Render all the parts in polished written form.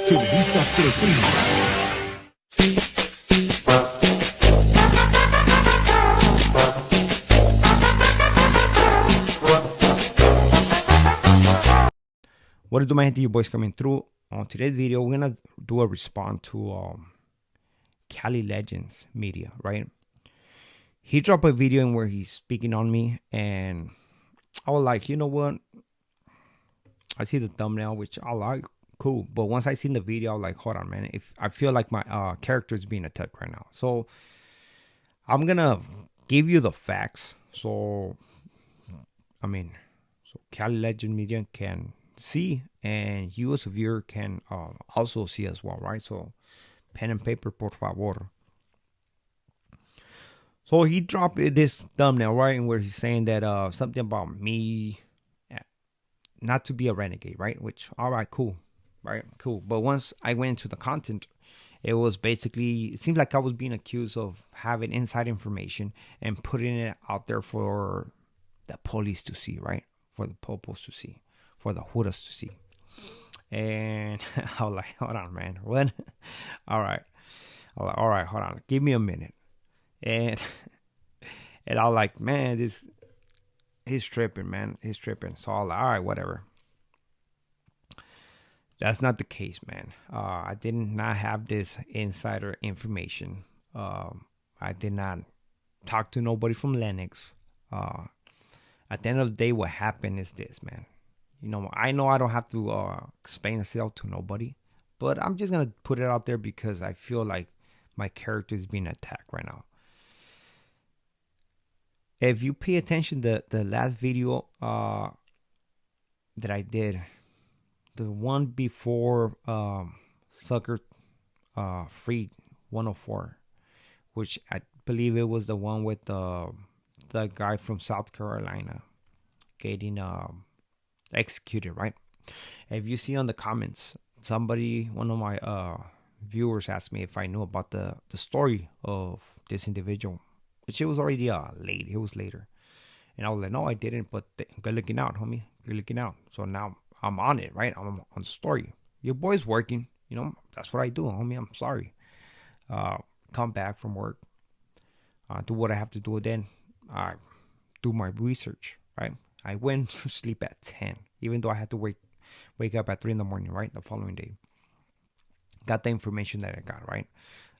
Televisa presenta. What is do, my you boys coming through? On today's video, we're gonna do a response to Cali Legends Media, right? He dropped a video in where he's speaking on me, and I was like, you know what? I see the thumbnail, which I like, cool. But once I seen the video, I was like, hold on, man. If I feel like my character is being attacked right now, so I'm gonna give you the facts. So Cali Legend Media can see, and you as a viewer can also see as well, right? So pen and paper, por favor. So he dropped this thumbnail, right, and where he's saying that something about me not to be a renegade, right? Which, all right, cool, right, cool. But once I went into the content, it was basically, it seems like I was being accused of having inside information and putting it out there for the police to see, right? For the popos to see, for the Judas to see. And I was like, hold on, man. What? All right. All right, hold on. Give me a minute. And I was like, man, he's tripping, man. He's tripping. So I was like, all right, whatever. That's not the case, man. I did not have this insider information. I did not talk to nobody from Lennox. At the end of the day, what happened is this, man. You know I don't have to explain myself to nobody, but I'm just gonna put it out there because I feel like my character is being attacked right now. If you pay attention to the last video that I did, the one before Sucker Free 104, which I believe it was the one with the guy from South Carolina getting executed, right? If you see on the comments, one of my viewers asked me if I knew about the story of this individual, which it was already late. It was later, and I was like, no, I didn't. But good looking out, homie. Good looking out. So now I'm on it, right? I'm on the story. Your boy's working. You know, that's what I do, homie. I'm sorry. Come back from work. Do what I have to do. Then I do my research, right? I went to sleep at 10, even though I had to wake up at 3 in the morning, right? The following day. Got the information that I got, right?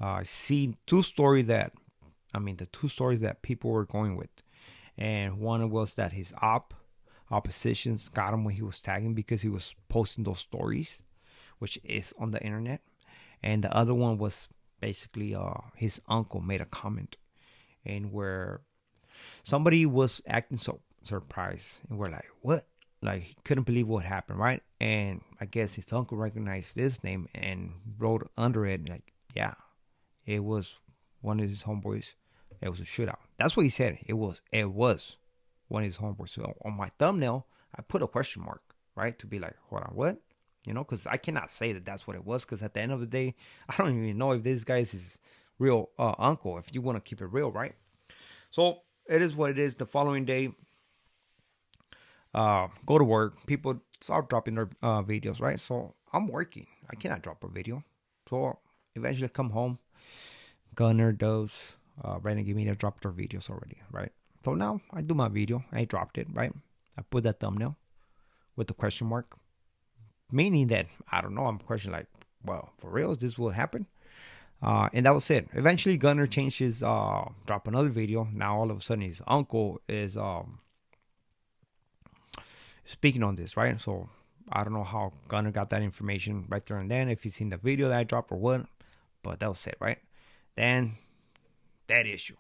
I see the two stories that people were going with. And one was that his oppositions got him when he was tagging because he was posting those stories, which is on the internet. And the other one was basically his uncle made a comment, and where somebody was acting so surprised, and we're like, what? Like, he couldn't believe what happened, right? And I guess his uncle recognized this name and wrote under it, like, yeah, it was one of his homeboys. It was a shootout. That's what he said. It was one of his homeboys. So on my thumbnail, I put a question mark, right? To be like, hold on, what? You know, because I cannot say that that's what it was, because at the end of the day, I don't even know if this guy's his real uncle, if you want to keep it real, right? So it is what it is. The following day, go to work. People start dropping their videos, right? So I'm working. I cannot drop a video. So eventually come home. Gunner, Dose, Renegade Media dropped their videos already, right? So now I do my video. I dropped it, right? I put that thumbnail with the question mark, meaning that, I don't know, I'm questioning like, well, for real, is this what happened? And that was it. Eventually, Gunner changed his, drop another video. Now all of a sudden his uncle is speaking on this, right? So I don't know how Gunner got that information right there and then, if he's seen the video that I dropped or what, but that was it, right? Then that issue,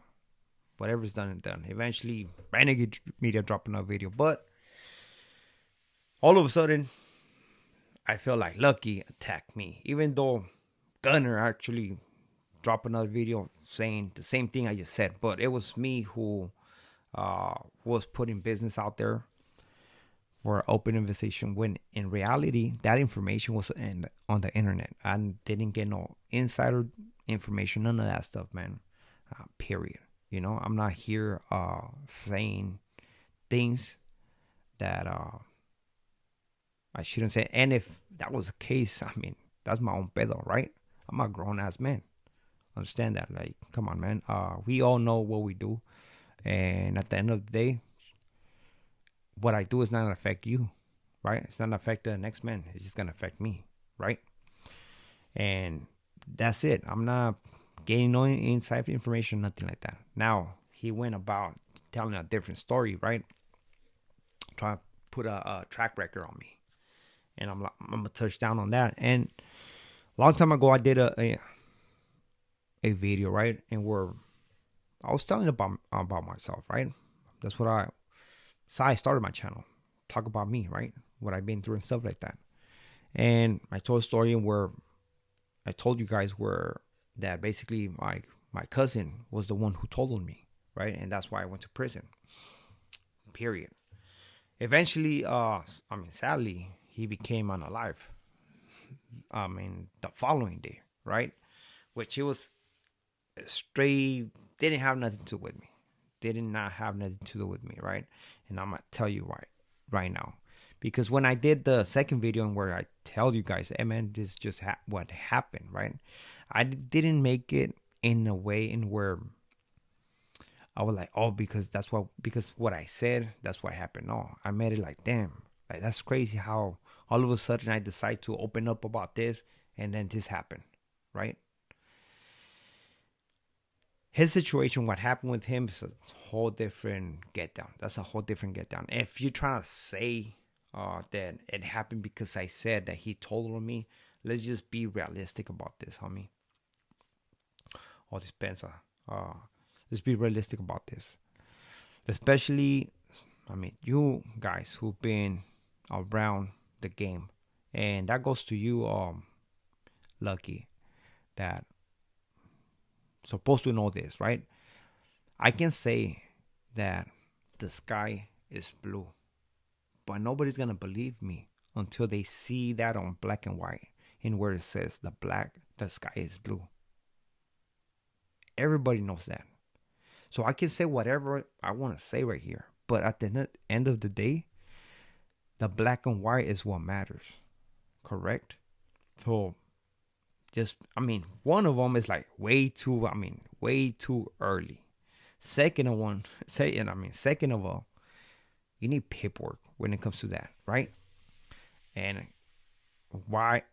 whatever's done and done. Eventually, Renegade Media dropped another video, but all of a sudden, I feel like Lucky attacked me, even though Gunner actually dropped another video saying the same thing I just said, but it was me who was putting business out there for open invitation, when in reality that information was on the internet. I didn't get no insider information, none of that stuff, man. Period. You know, I'm not here saying things that I shouldn't say. And if that was the case, I mean, That's my own pedo, right? I'm a grown ass man. Understand that? Like, come on, man. We all know what we do, and at the end of the day, what I do is not gonna affect you, right? It's not gonna affect the next man. It's just gonna affect me, right? And that's it. I'm not getting no inside information, nothing like that. Now he went about telling a different story, right? Trying to put a track record on me, and I'm gonna touch down on that. And a long time ago, I did a video, right, and where I was telling about myself, right? That's what I so I started my channel, talk about me, right? What I've been through and stuff like that. And I told a story where I told you guys where that basically my cousin was the one who told on me, right? And that's why I went to prison. Period. Eventually, sadly, he became unalive. The following day, right? Which he was straight, didn't have nothing to do with me. Did not have nothing to do with me, right? And I'm gonna tell you why right now. Because when I did the second video and where I tell you guys, hey man, this just what happened, right? I didn't make it in a way in where I was like, oh, because what I said, that's what happened. No, I made it like, damn, like that's crazy how all of a sudden I decide to open up about this and then this happened, right? His situation, what happened with him is a whole different get down. That's a whole different get down. If you're trying to say that it happened because I said that he told on me, let's just be realistic about this, homie. Or dispensa. Let's be realistic about this. Especially, you guys who've been around the game. And that goes to you, Lucky, that supposed to know this, right? I can say that the sky is blue, but nobody's gonna believe me until they see that on black and white, in where it says the sky is blue. Everybody knows that. So I can say whatever I want to say right here, but at the end of the day, the black and white is what matters, correct? So one of them is like way too early. Second of all, you need paperwork when it comes to that, right? And why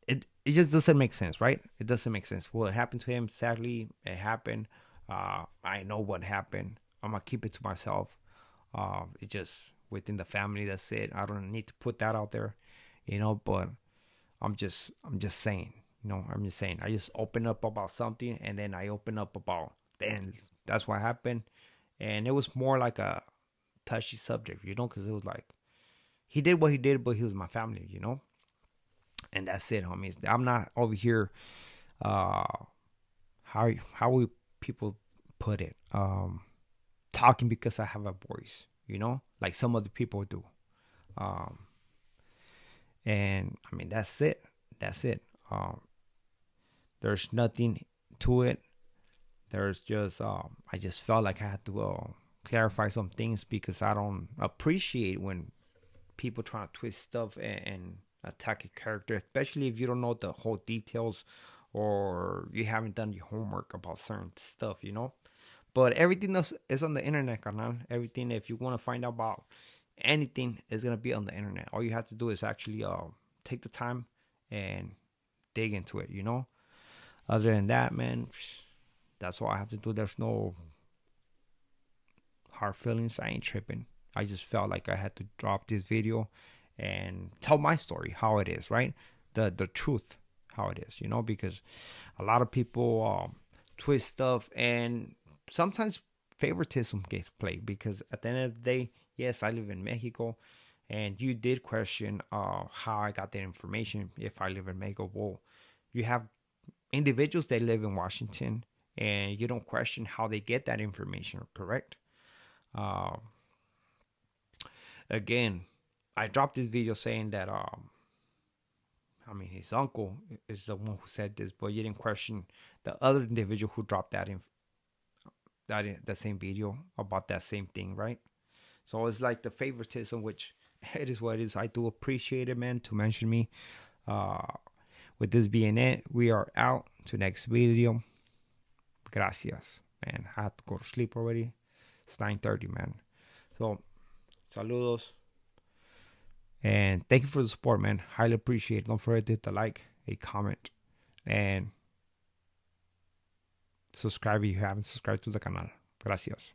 it just doesn't make sense, right? It doesn't make sense. What happened to him, sadly, it happened. I know what happened. I'm gonna keep it to myself. It just within the family. That's it. I don't need to put that out there, But I'm just saying, I'm just saying. I just open up about something, and then I open up about then that's what happened, and it was more like a touchy subject, because it was like he did what he did, but he was my family. And that's it, homies. I'm not over here. How we people put it? Talking because I have a voice, like some other people do. Um, and that's it. That's it. There's nothing to it. There's just I just felt like I had to clarify some things because I don't appreciate when people try to twist stuff and attack a character, especially if you don't know the whole details or you haven't done your homework about certain stuff. But everything else is on the internet, carnal. Everything, if you want to find out about anything, is going to be on the internet. All you have to do is actually take the time and dig into it. Other than that, man, that's all I have to do. There's no hard feelings. I ain't tripping. I just felt like I had to drop this video and tell my story, how it is, right? The truth, how it is, because a lot of people twist stuff, and sometimes favoritism gets played, because at the end of the day, yes, I live in Mexico, and you did question how I got that information. If I live in Mexico, well, you have individuals that live in Washington, and you don't question how they get that information, correct? Uh, Again, I dropped this video saying that his uncle is the one who said this, but you didn't question the other individual who dropped that same video about that same thing, right? So it's like the favoritism, which it is what it is. I do appreciate it, man, to mention me. Uh, with this being it, we are out to next video. Gracias, man. I have to go to sleep already. It's 9:30, man. So, saludos. And thank you for the support, man. Highly appreciate it. Don't forget to hit the like, a comment, and subscribe if you haven't subscribed to the canal. Gracias.